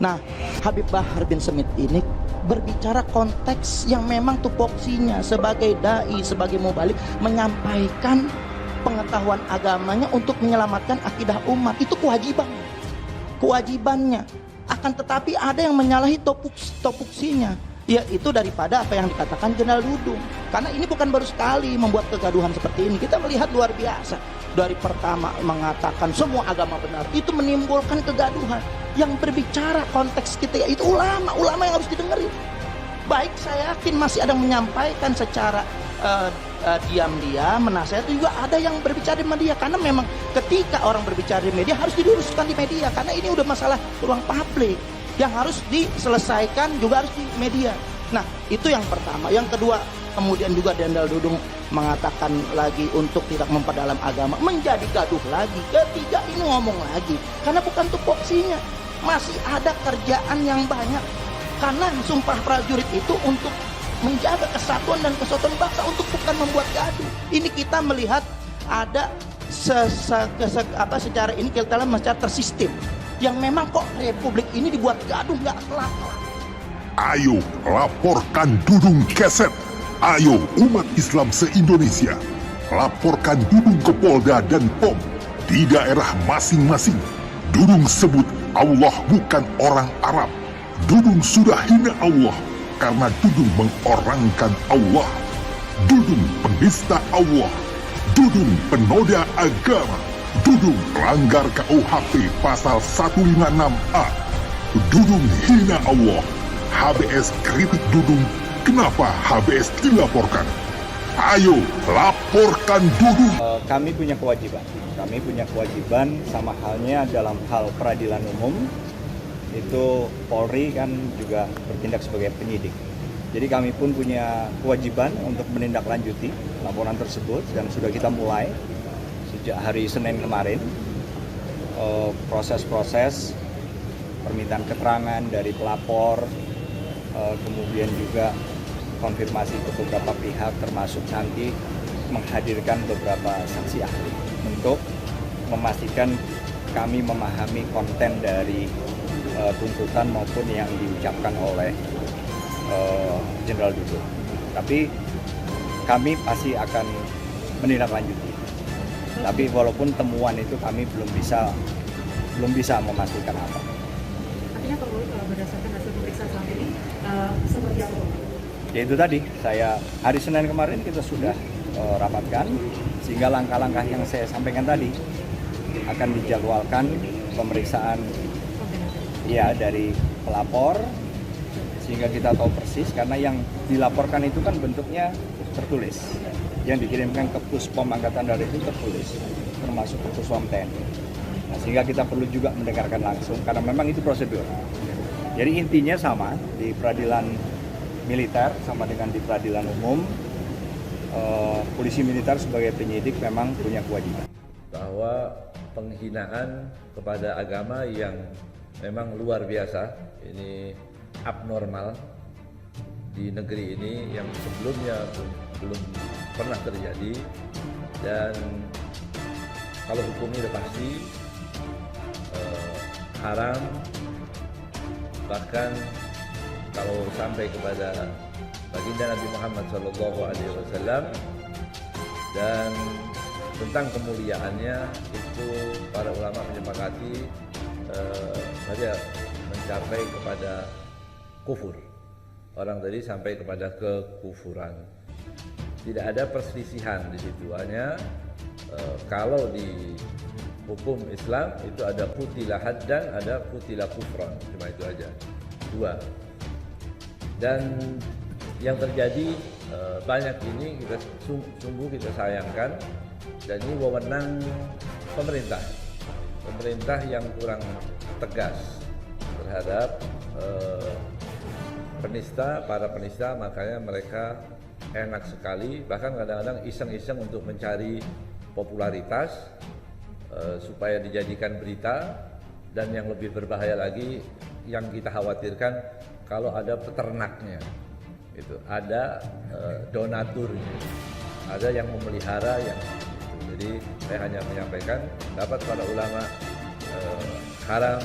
Nah, Habib Bahar bin Smith ini berbicara konteks yang memang tupoksinya sebagai dai, sebagai mubalik, menyampaikan pengetahuan agamanya untuk menyelamatkan akidah umat. Itu kewajibannya. Akan tetapi ada yang menyalahi topoksinya, yaitu daripada apa yang dikatakan Jenderal Dudung. Karena ini bukan baru sekali membuat kegaduhan seperti ini. Kita melihat luar biasa. Dari pertama mengatakan semua agama benar, itu menimbulkan kegaduhan. Yang berbicara konteks kita itu ulama yang harus didengerin. Baik, saya yakin masih ada yang menyampaikan secara diam-diam, menasihat, juga ada yang berbicara di media. Karena memang ketika orang berbicara di media harus diluruskan di media. Karena ini udah masalah ruang publik yang harus diselesaikan juga harus di media. Nah, itu yang pertama. Yang kedua, kemudian juga Jenderal Dudung mengatakan lagi untuk tidak memperdalam agama, menjadi gaduh lagi. Ketiga, ini ngomong lagi karena bukan tupoksinya. Masih ada kerjaan yang banyak. Karena sumpah prajurit itu untuk menjaga kesatuan dan kesatuan bangsa, untuk bukan membuat gaduh. Ini kita melihat ada secara ini kita lihat secara tersistem yang memang kok republik ini dibuat gaduh nggak kelar-kelar. Ayo laporkan Dudung Keset. Ayo umat Islam se-Indonesia, laporkan Dudung ke Polda dan POM di daerah masing-masing. Dudung sebut Allah bukan orang Arab. Dudung sudah hina Allah karena Dudung mengorangkan Allah. Dudung penista Allah. Dudung penoda agama. Dudung pelanggar KUHP pasal 156A. Dudung hina Allah. HBS kritik Dudung. Kenapa HBS dilaporkan? Ayo, laporkan Dudung. Kami punya kewajiban. Kami punya kewajiban sama halnya dalam hal peradilan umum. Itu Polri kan juga bertindak sebagai penyidik. Jadi kami pun punya kewajiban untuk menindaklanjuti laporan tersebut dan sudah kita mulai sejak hari Senin kemarin. Proses-proses permintaan keterangan dari pelapor, kemudian juga konfirmasi ke beberapa pihak, termasuk nanti menghadirkan beberapa saksi ahli untuk memastikan kami memahami konten dari tuntutan maupun yang diucapkan oleh Jenderal Dudung. Tapi kami pasti akan menindaklanjuti. Tapi walaupun temuan itu kami belum bisa memastikan apa. Artinya Pak Polri kalau berdasarkan hasil pemeriksaan selama ini seperti apa? Ya itu tadi, hari Senin kemarin kita sudah rapatkan, sehingga langkah-langkah yang saya sampaikan tadi akan dijadwalkan pemeriksaan ya dari pelapor, sehingga kita tahu persis, karena yang dilaporkan itu kan bentuknya tertulis, yang dikirimkan ke Puspom Angkatan Darat itu tertulis, termasuk ke Puspom TNI. Nah, sehingga kita perlu juga mendengarkan langsung, karena memang itu prosedur. Jadi intinya sama, di peradilan militer sama dengan di peradilan umum, polisi militer sebagai penyidik memang punya kewajiban. Bahwa penghinaan kepada agama yang memang luar biasa, ini abnormal di negeri ini yang sebelumnya belum pernah terjadi, dan kalau hukumnya sudah pasti haram, bahkan kalau sampai kepada baginda Nabi Muhammad SAW, dan tentang kemuliaannya itu para ulama menyepakati saja mencapai kepada kufur. Orang tadi sampai kepada kekufuran. Tidak ada perselisihan di situ, hanya kalau di hukum Islam itu ada qutila haddan, ada qutila kufran, cuma itu aja, dua. Dan yang terjadi banyak ini kita sungguh kita sayangkan, dan ini wewenang pemerintah yang kurang tegas terhadap para penista, makanya mereka enak sekali, bahkan kadang-kadang iseng-iseng untuk mencari popularitas supaya dijadikan berita. Dan yang lebih berbahaya lagi, yang kita khawatirkan, kalau ada peternaknya, itu ada donaturnya, ada yang memelihara yang itu. Jadi saya hanya menyampaikan pendapat para ulama, haram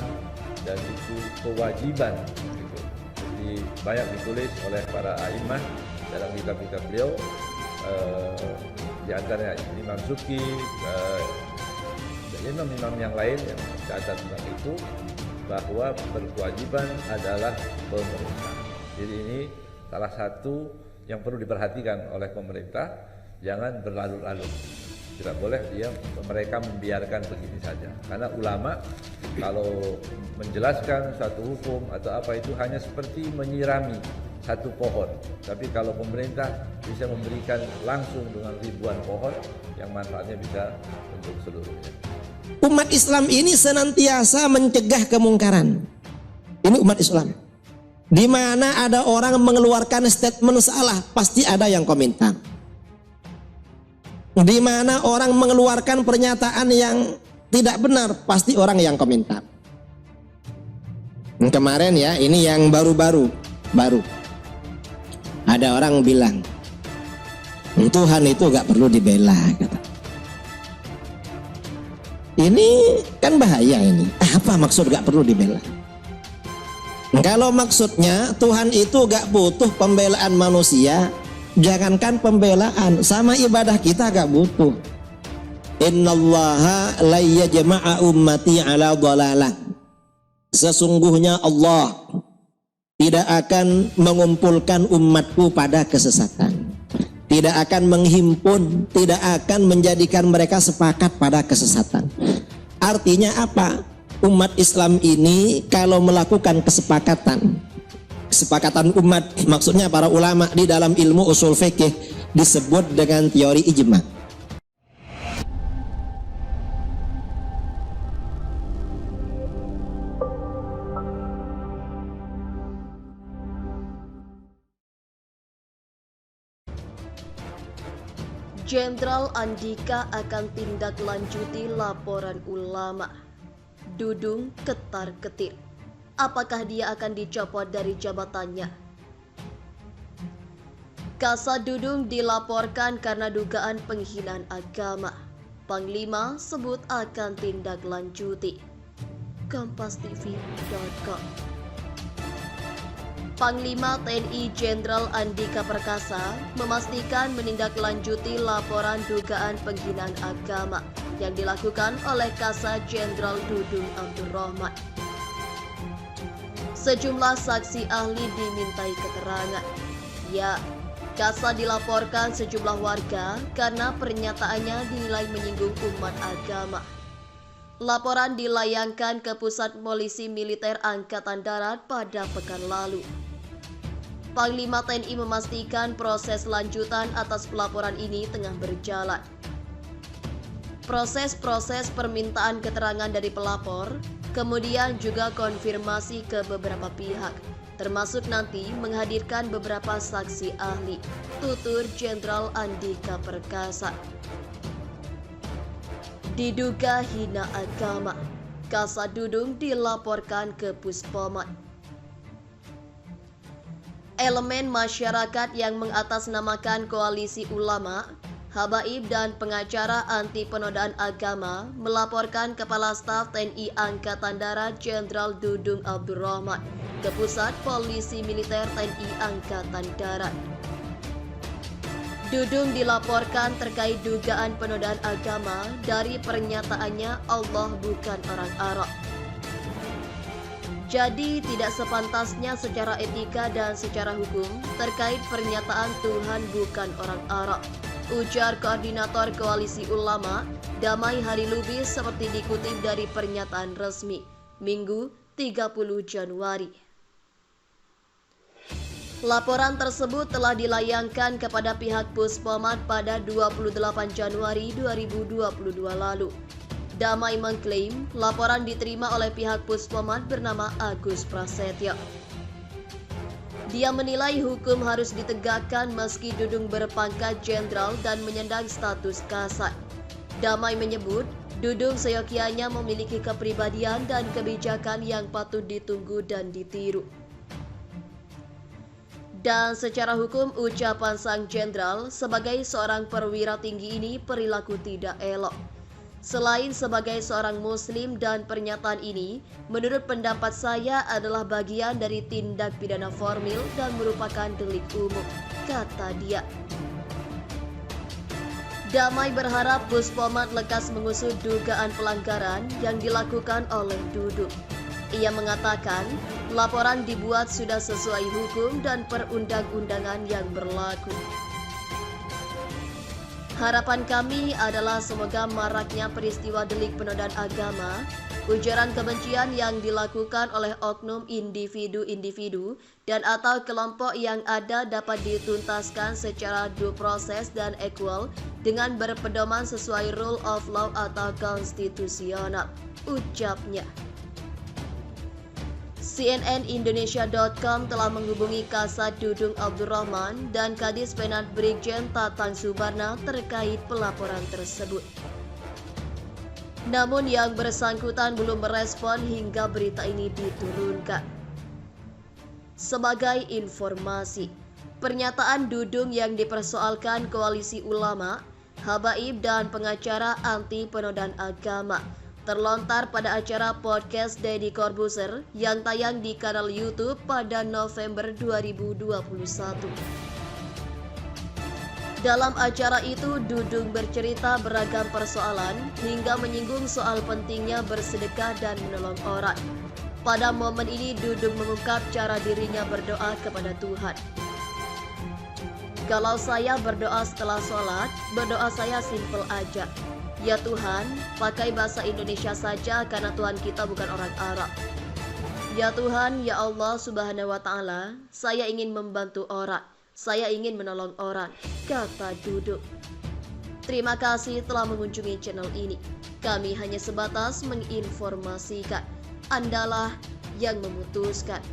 dan itu kewajiban gitu. Jadi banyak ditulis oleh para a'imah dalam kitab-kitab beliau, di antaranya Imam Subki, imam-imam yang lain yang catat tentang itu, bahwa berkewajiban adalah pemerintah. Jadi ini salah satu yang perlu diperhatikan oleh pemerintah, jangan berlarut-larut. Tidak boleh mereka membiarkan begini saja. Karena ulama kalau menjelaskan satu hukum atau apa itu hanya seperti menyirami satu pohon. Tapi kalau pemerintah bisa memberikan langsung dengan ribuan pohon yang manfaatnya bisa untuk seluruhnya. Umat Islam ini senantiasa mencegah kemungkaran. Ini umat Islam. Di mana ada orang mengeluarkan statement salah, pasti ada yang komentar. Di mana orang mengeluarkan pernyataan yang tidak benar, pasti orang yang komentar. Kemarin ya, ini yang baru. Ada orang bilang, Tuhan itu gak perlu dibela, kata. Ini kan bahaya ini. Apa maksud gak perlu dibela? Kalau maksudnya Tuhan itu gak butuh pembelaan manusia, jangankan pembelaan, sama ibadah kita gak butuh. Innallaha la yajma'a ummati ala dhalalah. Sesungguhnya Allah tidak akan mengumpulkan umatku pada kesesatan, tidak akan menghimpun, tidak akan menjadikan mereka sepakat pada kesesatan. Artinya apa? Umat Islam ini kalau melakukan kesepakatan umat, maksudnya para ulama di dalam ilmu usul fikih disebut dengan teori ijma. Jenderal Andika akan tindak lanjuti laporan ulama. Dudung ketar-ketir. Apakah dia akan dicopot dari jabatannya? Kasat Dudung dilaporkan karena dugaan penghinaan agama. Panglima sebut akan tindak lanjuti. KompasTV.com. Panglima TNI Jenderal Andika Perkasa memastikan menindaklanjuti laporan dugaan penghinaan agama yang dilakukan oleh Kasat Jenderal Dudung Abdurrahman. Sejumlah saksi ahli dimintai keterangan. Ya, Kasat dilaporkan sejumlah warga karena pernyataannya dinilai menyinggung umat agama. Laporan dilayangkan ke Pusat Polisi Militer Angkatan Darat pada pekan lalu. Panglima TNI memastikan proses lanjutan atas pelaporan ini tengah berjalan. Proses permintaan keterangan dari pelapor, kemudian juga konfirmasi ke beberapa pihak, termasuk nanti menghadirkan beberapa saksi ahli, tutur Jenderal Andika Perkasa. Diduga hina agama, Kasat Dudung dilaporkan ke Puspomat. Elemen masyarakat yang mengatasnamakan koalisi ulama, habaib dan pengacara anti penodaan agama melaporkan Kepala Staf TNI Angkatan Darat Jenderal Dudung Abdurrahman ke Pusat Polisi Militer TNI Angkatan Darat. Dudung dilaporkan terkait dugaan penodaan agama dari pernyataannya Allah bukan orang Arab. Jadi tidak sepantasnya secara etika dan secara hukum terkait pernyataan Tuhan bukan orang Arab, ujar Koordinator Koalisi Ulama Damai Hari Lubis seperti dikutip dari pernyataan resmi Minggu 30 Januari. Laporan tersebut telah dilayangkan kepada pihak Puspomat pada 28 Januari 2022 lalu. Damai mengklaim laporan diterima oleh pihak Puspomat bernama Agus Prasetyo. Dia menilai hukum harus ditegakkan meski Dudung berpangkat jenderal dan menyandang status kasat. Damai menyebut Dudung seyogianya memiliki kepribadian dan kebijakan yang patut ditunggu dan ditiru. Dan secara hukum ucapan sang jenderal sebagai seorang perwira tinggi ini perilaku tidak elok. Selain sebagai seorang muslim dan pernyataan ini, menurut pendapat saya adalah bagian dari tindak pidana formil dan merupakan delik umum, kata dia. Damai berharap Puspomat lekas mengusut dugaan pelanggaran yang dilakukan oleh Dudung. Ia mengatakan, laporan dibuat sudah sesuai hukum dan perundang-undangan yang berlaku. Harapan kami adalah semoga maraknya peristiwa delik penodaan agama, ujaran kebencian yang dilakukan oleh oknum individu-individu dan atau kelompok yang ada dapat dituntaskan secara due process dan equal dengan berpedoman sesuai rule of law atau konstitusional, ucapnya. CNNIndonesia.com telah menghubungi Kasat Dudung Abdurrahman dan Kadis Penat Brigjen Tatang Subarna terkait pelaporan tersebut. Namun yang bersangkutan belum merespon hingga berita ini diturunkan. Sebagai informasi, pernyataan Dudung yang dipersoalkan Koalisi Ulama, Habaib dan pengacara anti penodaan agama terlontar pada acara podcast Deddy Corbuzier yang tayang di kanal YouTube pada November 2021. Dalam acara itu, Dudung bercerita beragam persoalan hingga menyinggung soal pentingnya bersedekah dan menolong orang. Pada momen ini, Dudung mengungkap cara dirinya berdoa kepada Tuhan. Kalau saya berdoa setelah sholat, berdoa saya simpel aja. Ya Tuhan, pakai bahasa Indonesia saja karena Tuhan kita bukan orang Arab. Ya Tuhan, ya Allah Subhanahu wa Ta'ala, saya ingin membantu orang, saya ingin menolong orang, kata Dudung. Terima kasih telah mengunjungi channel ini. Kami hanya sebatas menginformasikan. Andalah yang memutuskan.